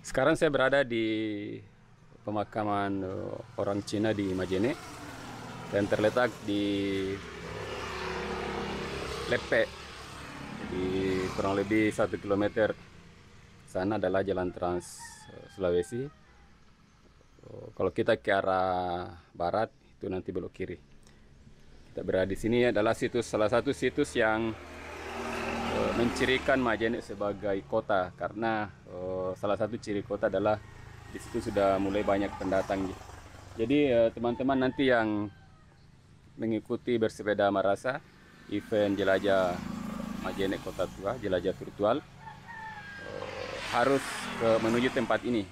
Sekarang saya berada di pemakaman orang Cina di Majene dan terletak di Lepe. Di kurang lebih 1 kilometer sana adalah jalan Trans Sulawesi. Kalau kita ke arah barat itu nanti belok kiri. Kita berada di sini adalah salah satu situs yang mencirikan Majene sebagai kota, karena salah satu ciri kota adalah di situ sudah mulai banyak pendatang. Jadi teman-teman nanti yang mengikuti bersepeda Marasa event jelajah Majene Kota Tua, jelajah virtual, harus menuju tempat ini.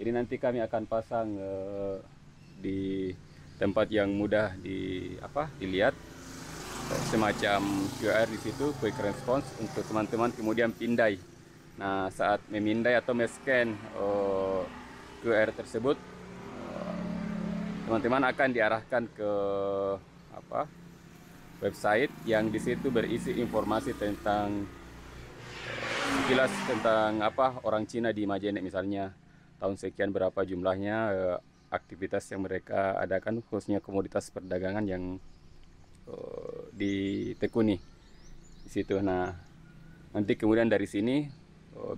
Jadi nanti kami akan pasang di tempat yang mudah dilihat, semacam QR di situ, quick response, untuk teman-teman kemudian pindai. Nah, saat memindai atau men-scan QR tersebut, teman-teman akan diarahkan ke website yang di situ berisi informasi tentang jelas tentang orang Cina di Majene, misalnya tahun sekian berapa jumlahnya, aktivitas yang mereka adakan, khususnya komoditas perdagangan yang ditekuni di situ. Nah, nanti kemudian dari sini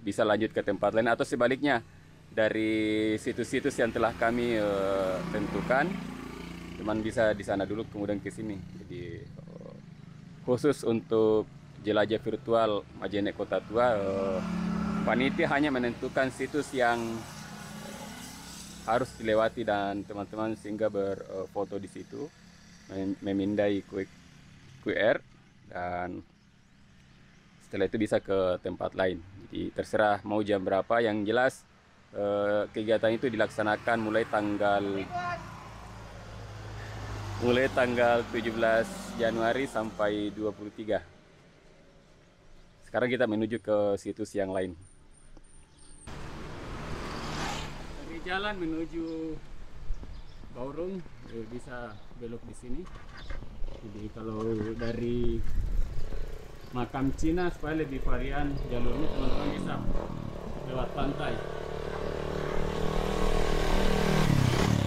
bisa lanjut ke tempat lain, atau sebaliknya dari situs-situs yang telah kami tentukan, teman bisa di sana dulu kemudian ke sini. Jadi khusus untuk jelajah virtual Majene Kota Tua, panitia hanya menentukan situs yang harus dilewati dan teman-teman sehingga berfoto di situ, memindai QR, dan setelah itu bisa ke tempat lain. Jadi terserah mau jam berapa, yang jelas kegiatan itu dilaksanakan mulai tanggal 17 Januari sampai 23. Sekarang kita menuju ke situs yang lain. Dari jalan menuju Baurung bisa belok di sini. Jadi kalau dari makam Cina, supaya lebih varian jalurnya, teman-teman bisa lewat pantai.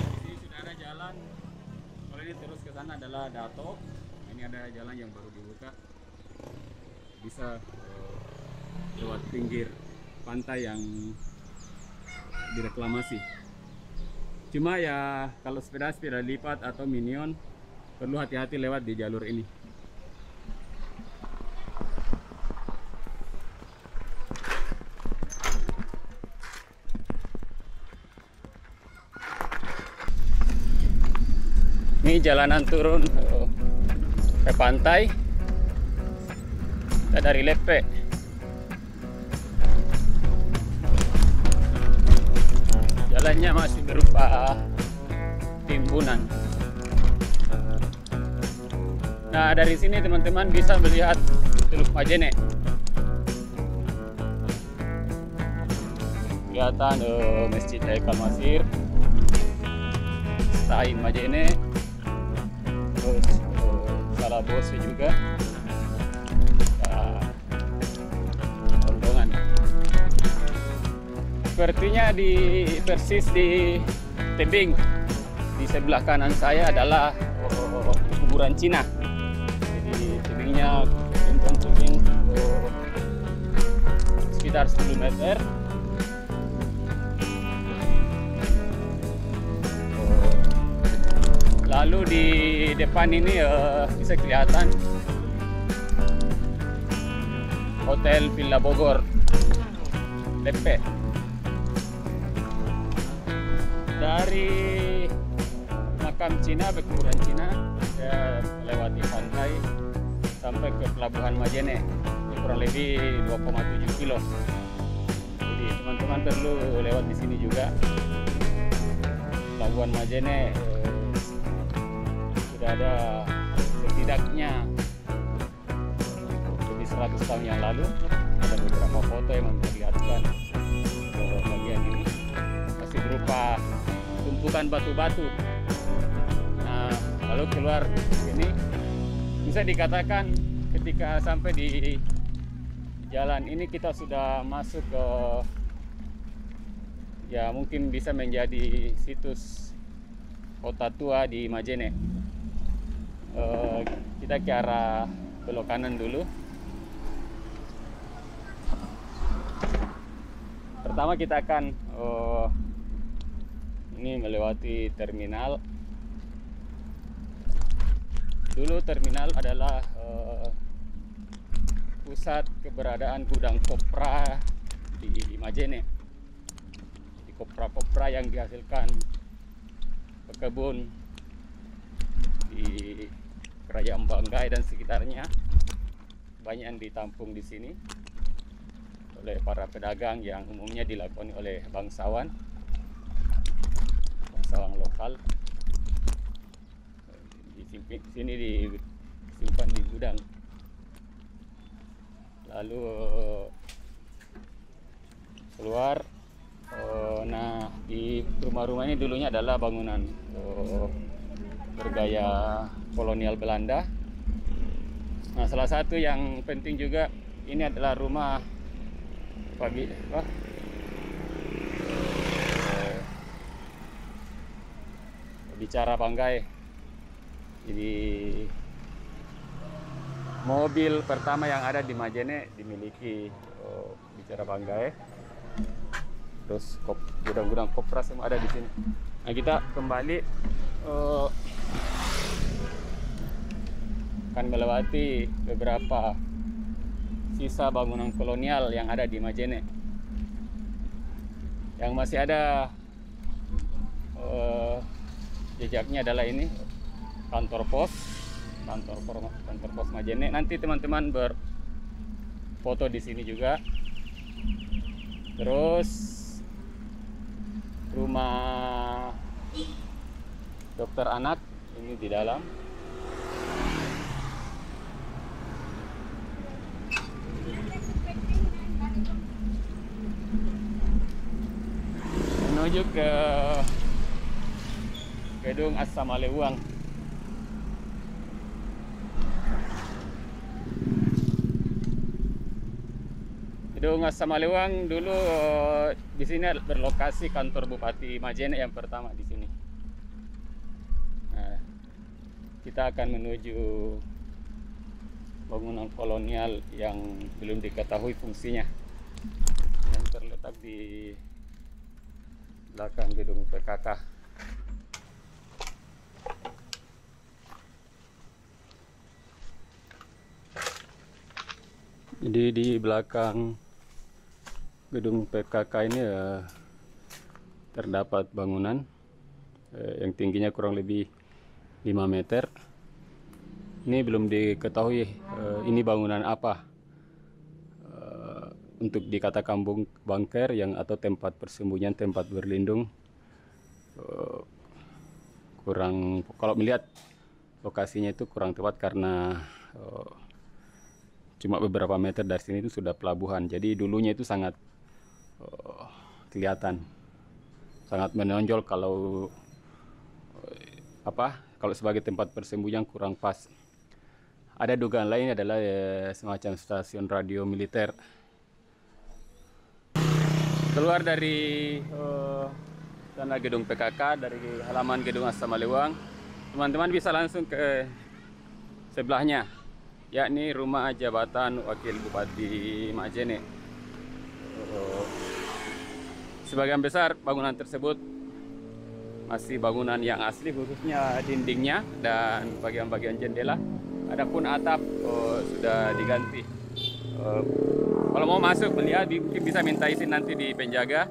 Di sini sudah ada jalan. Kalau ini terus ke sana adalah Dato. Ini ada jalan yang baru dibuka. Bisa lewat pinggir pantai yang direklamasi. Cuma ya kalau sepeda lipat atau minion perlu hati-hati lewat di jalur ini. Ini jalanan turun ke pantai. Kita dari Lepe. Jalannya masih berupa timbunan. Nah, dari sini teman-teman bisa melihat Teluk Majene. Kelihatan Masjid Haikal Masir, Stain Majene, terus Salabose juga. Sepertinya persis di tebing di sebelah kanan saya adalah kuburan Cina. Jadi tebingnya tebing sekitar 10 meter. Lalu di depan ini bisa kelihatan Hotel Villa Bogor Lepe. Dari makam Cina, kuburan Cina, saya melewati pantai sampai ke Pelabuhan Majene, kurang lebih 2,7 kilo. Jadi teman-teman perlu lewat di sini juga. Pelabuhan Majene sudah ada setidaknya lebih 100 tahun yang lalu. Ada beberapa foto yang memperlihatkan bagian ini masih berupa tumpukan batu-batu. Nah, lalu keluar sini, bisa dikatakan ketika sampai di jalan ini kita sudah masuk ke ya mungkin bisa menjadi situs kota tua di Majene. Kita ke arah belok kanan dulu. Pertama kita akan ini melewati terminal. Dulu terminal adalah pusat keberadaan gudang kopra di Majene. Di kopra-kopra yang dihasilkan pekebun di Kerajaan Banggai dan sekitarnya, banyak yang ditampung di sini oleh para pedagang yang umumnya dilakoni oleh bangsawan lokal. Di sini disimpan di gudang. Lalu keluar. Nah, di rumah-rumah ini dulunya adalah bangunan bergaya kolonial Belanda. Nah, salah satu yang penting juga ini adalah rumah bicara Banggai. Jadi mobil pertama yang ada di Majene dimiliki bicara Banggai. Terus gudang-gudang kopra semua ada di sini. Nah, kita kembali akan melewati beberapa sisa bangunan kolonial yang ada di Majene. Yang masih ada jejaknya adalah ini kantor pos Majene. Nanti teman-teman berfoto di sini juga. Terus rumah dokter anak ini di dalam. Menuju ke gedung Assamalewang. Gedung Assamalewang dulu di sini berlokasi kantor Bupati Majene yang pertama di sini. Nah, kita akan menuju bangunan kolonial yang belum diketahui fungsinya, yang terletak di belakang gedung PKK. Jadi di belakang gedung PKK ini terdapat bangunan yang tingginya kurang lebih 5 meter. Ini belum diketahui ini bangunan apa. Untuk dikatakan bunker yang atau tempat persembunyian, tempat berlindung, kurang, kalau melihat lokasinya itu kurang tepat karena cuma beberapa meter dari sini itu sudah pelabuhan. Jadi dulunya itu sangat kelihatan, sangat menonjol. Kalau kalau sebagai tempat persembunyian kurang pas. Ada dugaan lain adalah semacam stasiun radio militer. Keluar dari sana gedung PKK, dari halaman gedung Assamalewang, teman-teman bisa langsung ke sebelahnya, yakni rumah jabatan Wakil Bupati Majene. Sebagian besar bangunan tersebut masih bangunan yang asli, khususnya dindingnya dan bagian-bagian jendela. Adapun atap sudah diganti. Kalau mau masuk melihat mungkin bisa minta izin nanti di penjaga.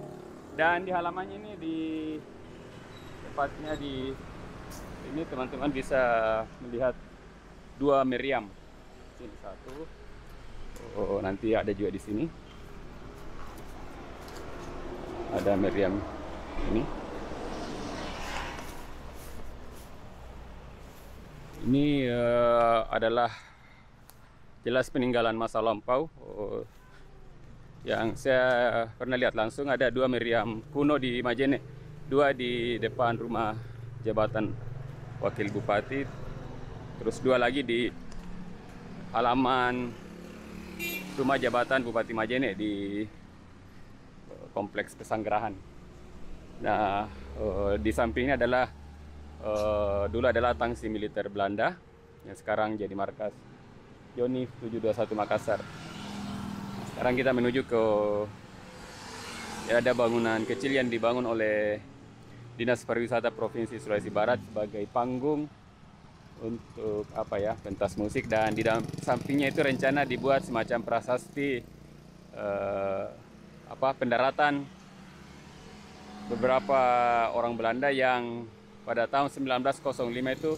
Dan di halamannya ini, di tepatnya di ini, teman-teman bisa melihat 2 meriam. Ini satu. Nanti ada juga di sini. Ada meriam ini. Ini adalah jelas peninggalan masa lampau. Yang saya pernah lihat langsung, ada 2 meriam kuno di Majene. 2 di depan rumah jabatan Wakil Bupati. Terus 2 lagi di halaman rumah jabatan Bupati Majene di Kompleks Pesanggerahan. Nah, di samping ini adalah dulu adalah tangsi militer Belanda yang sekarang jadi markas Yonif 721 Makassar. Sekarang kita menuju ke ada bangunan kecil yang dibangun oleh Dinas Pariwisata Provinsi Sulawesi Barat sebagai panggung untuk apa ya, pentas musik, dan di dalam sampingnya itu rencana dibuat semacam prasasti pendaratan beberapa orang Belanda yang pada tahun 1905 itu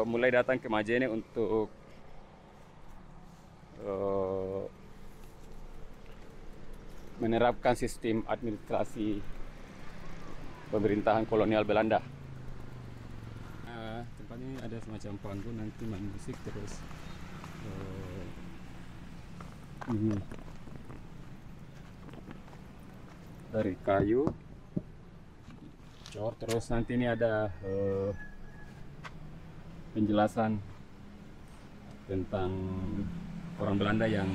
mulai datang ke Majene untuk menerapkan sistem administrasi pemerintahan kolonial Belanda. Tempat ini ada semacam panggung, nanti main musik terus dari kayu cor, terus nanti ini ada penjelasan tentang orang Belanda yang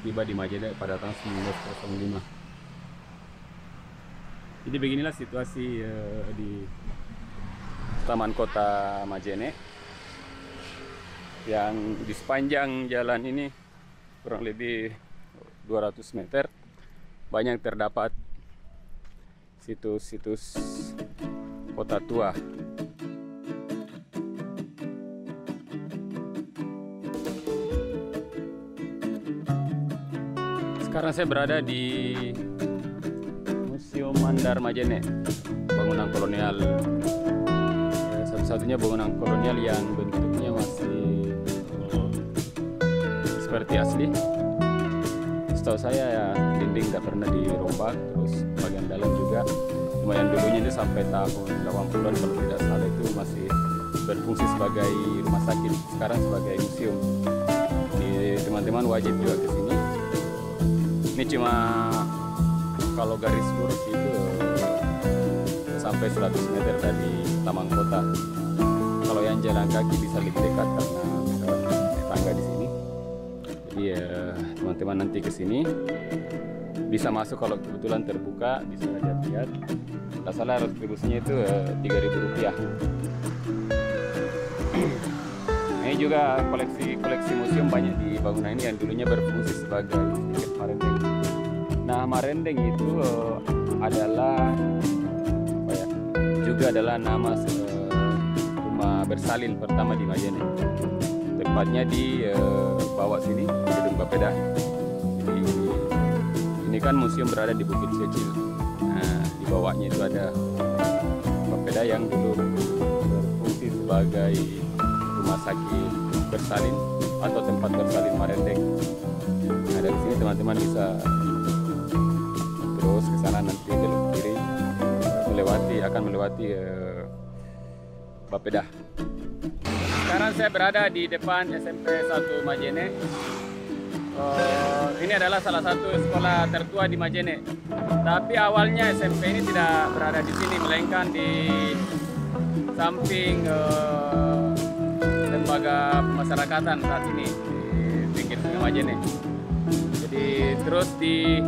tiba di Majene pada tahun 1905. Jadi beginilah situasi di Taman Kota Majene, yang di sepanjang jalan ini kurang lebih 200 meter banyak terdapat situs-situs kota tua. Sekarang saya berada di Museum Mandar Majene, bangunan kolonial, satu-satunya bangunan kolonial yang bentuknya masih seperti asli. Setahu saya ya, dinding tidak pernah dirombak, terus bagian dalam juga lumayan dulunya itu sampai tahun 80-an kalau tidak salah itu masih berfungsi sebagai rumah sakit, sekarang sebagai museum. Teman-teman wajib juga ke sini. Ini cuma kalau garis lurus itu sampai 100 meter dari taman kota. Kalau yang jalan kaki bisa lebih dekat karena bisa naik tangga di sini. Jadi teman-teman nanti ke sini bisa masuk kalau kebetulan terbuka, bisa lihat-lihat. Tidak salah retribusinya itu Rp3.000. Ini juga koleksi museum banyak di bangunan ini yang dulunya berfungsi sebagai sedikit marendeng. Nah, marendeng itu adalah juga adalah nama rumah bersalin pertama di Majene. Tepatnya di bawah sini, gedung Bapeda. Jadi ini kan museum berada di Bukit Kecil. Nah, di bawahnya itu ada Bapeda yang dulu berfungsi sebagai rumah sakit bersalin atau tempat bersalin marendeng. Nah, dari sini teman-teman bisa terus ke sana, nanti belok kiri akan melewati Bapeda. Sekarang saya berada di depan SMP 1 Majene. Ini adalah salah satu sekolah tertua di Majene. Tapi awalnya SMP ini tidak berada di sini, melainkan di samping lembaga pemasyarakatan saat ini di pinggir Sungai Majene. Jadi terus di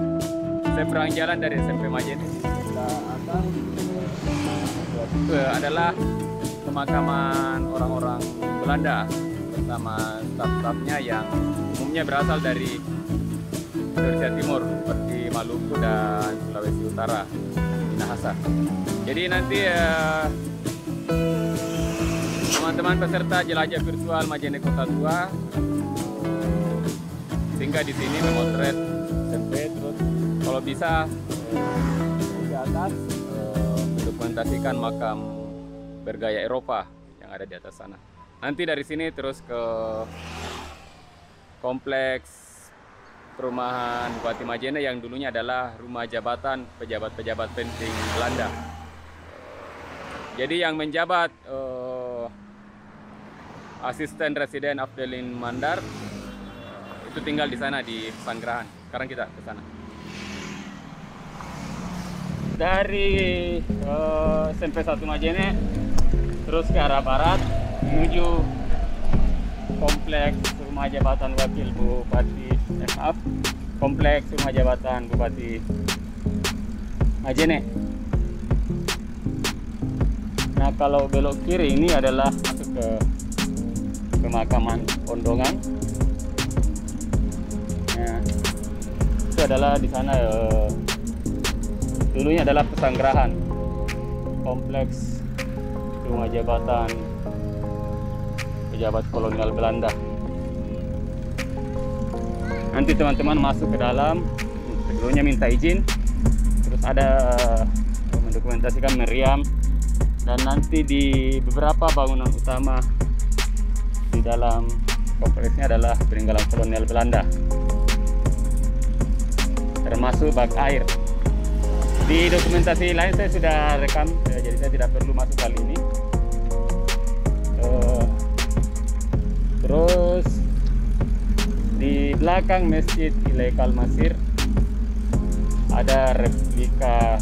seberang jalan dari SMP Majene itu adalah pemakaman orang-orang Belanda bersama staf-stafnya yang umumnya berasal dari Indonesia Timur seperti Maluku dan Sulawesi Utara, Minahasa. Jadi nanti teman-teman peserta jelajah virtual Majene Kota Tua singgah di sini memotret SMP, terus kalau bisa di atas mendokumentasikan makam bergaya Eropa yang ada di atas sana. Nanti dari sini terus ke kompleks perumahan Bupati Majene yang dulunya adalah rumah jabatan pejabat-pejabat penting Belanda. Jadi yang menjabat asisten residen Afdelin Mandar itu tinggal di sana di Pesanggerahan. Sekarang kita ke sana. Dari SMP 1 Majene terus ke arah barat menuju kompleks rumah jabatan kompleks rumah jabatan Bupati Majene. Nah, kalau belok kiri ini adalah masuk ke pemakaman Pondongan. Nah, itu adalah di sana dulunya adalah pesanggerahan, kompleks rumah jabatan pejabat kolonial Belanda. Nanti teman-teman masuk ke dalam, sebelumnya minta izin, terus ada mendokumentasikan meriam, dan nanti di beberapa bangunan utama di dalam kompleksnya adalah peninggalan kolonial Belanda, termasuk bak air. Di dokumentasi lain saya sudah rekam, jadi saya tidak perlu masuk kali ini. Terus di belakang Masjid Ilegal Masir ada replika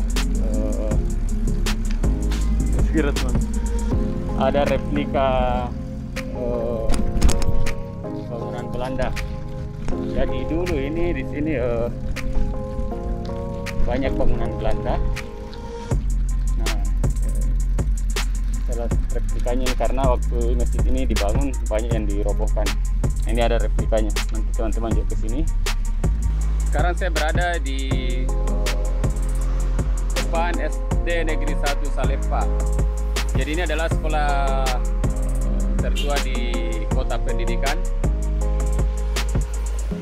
bangunan Belanda. Jadi dulu ini di sini banyak bangunan Belanda. Nah, salah replikanya ini karena waktu masjid ini dibangun banyak yang dirobohkan. Ini ada replikanya. Nanti teman-teman juga ke sini. Sekarang saya berada di depan SD Negeri 1 Salepa. Jadi ini adalah sekolah tertua di Kota Pendidikan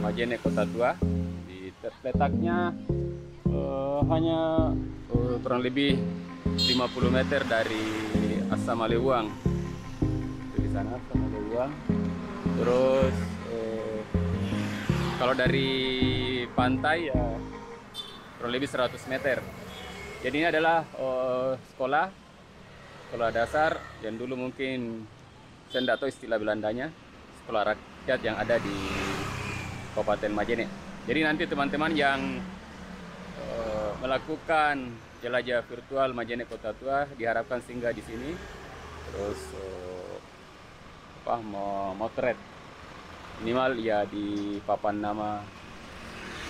Majene Kota Tua. Letaknya hanya kurang lebih 50 meter dari Asa Malewang. Di sana Asa Malewang. Terus kalau dari pantai ya kurang lebih 100 meter. Jadi ini adalah sekolah dasar yang dulu mungkin saya tidak tahu istilah Belandanya, sekolah rakyat yang ada di Kabupaten Majene. Jadi nanti teman-teman yang melakukan jelajah virtual Majene Kota Tua diharapkan singgah di sini, terus motret minimal ya di papan nama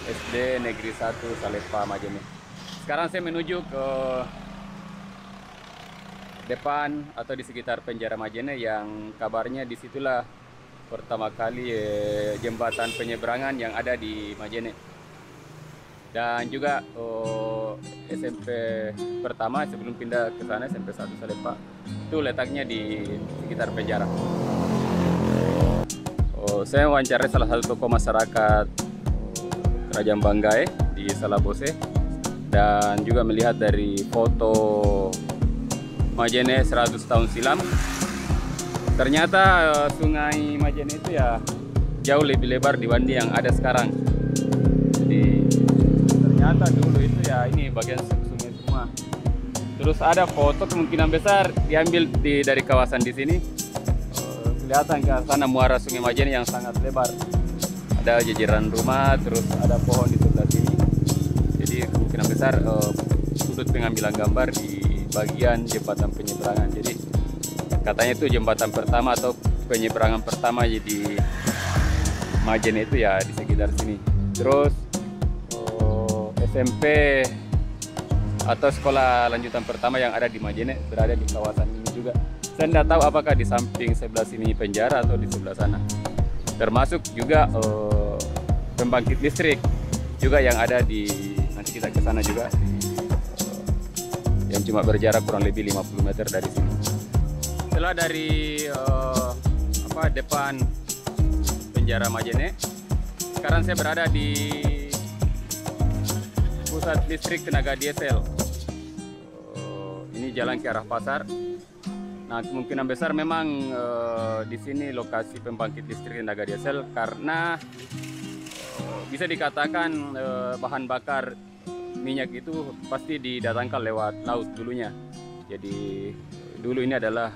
SD Negeri 1 Salepa Majene. Sekarang saya menuju ke depan atau di sekitar penjara Majene yang kabarnya disitulah pertama kali jembatan penyeberangan yang ada di Majene. Dan juga SMP pertama sebelum pindah ke sana, SMP 1 Salepa, itu letaknya di sekitar penjara. Saya wawancarai salah satu tokoh masyarakat Kerajaan Banggai di Salabose, dan juga melihat dari foto Majene 100 tahun silam. Ternyata sungai Majene itu ya jauh lebih lebar dibanding yang ada sekarang. Jadi ternyata dulu itu ya ini bagian sungai semua. Terus ada foto kemungkinan besar diambil dari kawasan di sini. Kelihatan ke sana muara sungai Majene yang sangat lebar. Ada jajaran rumah, terus ada pohon di sebelah sini. Jadi kemungkinan besar sudut pengambilan gambar di bagian jembatan penyeberangan. Jadi katanya itu jembatan pertama atau penyeberangan pertama di Majene itu ya di sekitar sini. Terus SMP atau sekolah lanjutan pertama yang ada di Majene berada di kawasan ini juga. Saya tidak tahu apakah di samping sebelah sini penjara atau di sebelah sana. Termasuk juga pembangkit listrik juga yang ada di, nanti kita ke sana juga, yang cuma berjarak kurang lebih 50 meter dari sini. Setelah dari depan penjara Majene, sekarang saya berada di pusat listrik tenaga diesel. Ini jalan ke arah pasar. Nah, kemungkinan besar memang di sini lokasi pembangkit listrik tenaga diesel karena bisa dikatakan bahan bakar minyak itu pasti didatangkan lewat laut dulunya. Jadi dulu ini adalah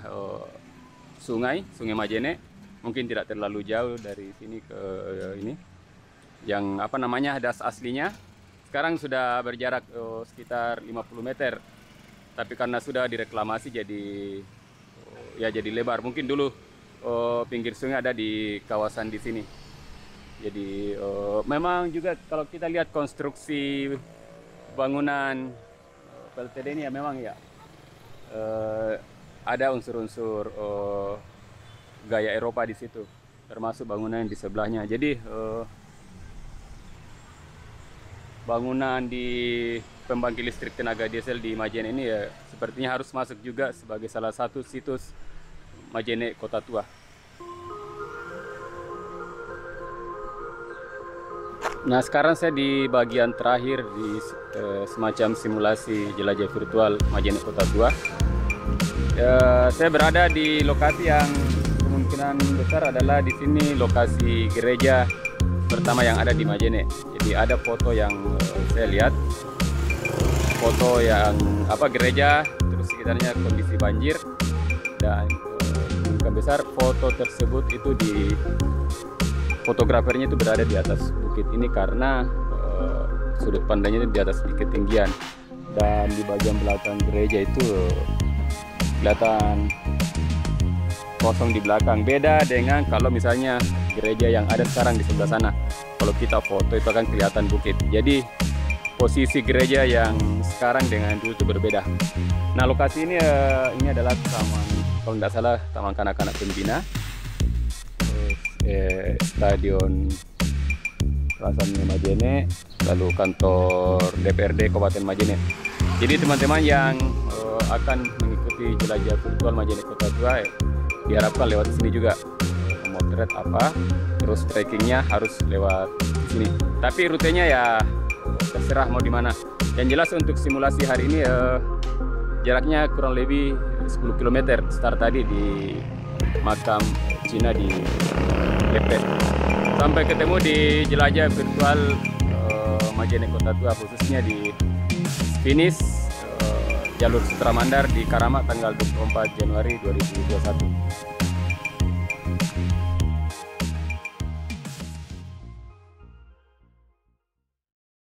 sungai Majene, mungkin tidak terlalu jauh dari sini ke ini, yang das aslinya. Sekarang sudah berjarak sekitar 50 meter, tapi karena sudah direklamasi jadi lebar. Mungkin dulu pinggir sungai ada di kawasan di sini. Jadi memang juga kalau kita lihat konstruksi bangunan PLTD ini ya memang ya ada unsur-unsur gaya Eropa di situ, termasuk bangunan yang di sebelahnya. Jadi bangunan di pembangkit listrik tenaga diesel di Majene ini ya sepertinya harus masuk juga sebagai salah satu situs Majene Kota Tua. Nah, sekarang saya di bagian terakhir di semacam simulasi jelajah virtual Majene Kota Tua. Saya berada di lokasi yang kemungkinan besar adalah di sini lokasi gereja pertama yang ada di Majene. Jadi ada foto yang saya lihat, foto yang gereja, terus sekitarnya kondisi banjir, dan kemungkinan besar foto tersebut itu fotografernya itu berada di atas bukit ini karena sudut pandangnya itu di atas ketinggian, dan di bagian belakang gereja itu kelihatan kosong di belakang. Beda dengan kalau misalnya gereja yang ada sekarang di sebelah sana, kalau kita foto itu akan kelihatan bukit. Jadi posisi gereja yang sekarang dengan dulu itu berbeda. Nah, lokasi ini adalah taman, kalau tidak salah taman kanak-kanak pembina, stadion Rasamnya Majene, lalu kantor DPRD Kabupaten Majene. Jadi teman-teman yang akan mengikuti jelajah virtual Majene Kota Tua diharapkan lewat sini juga, memotret terus trekkingnya harus lewat sini. Tapi rutenya ya terserah mau di mana. Yang jelas untuk simulasi hari ini jaraknya kurang lebih 10 km start tadi di makam Cina di Lepe. Sampai ketemu di jelajah virtual Majene Kota Tua, khususnya di finish jalur Sutra Mandar di Karamak tanggal 24 Januari 2021.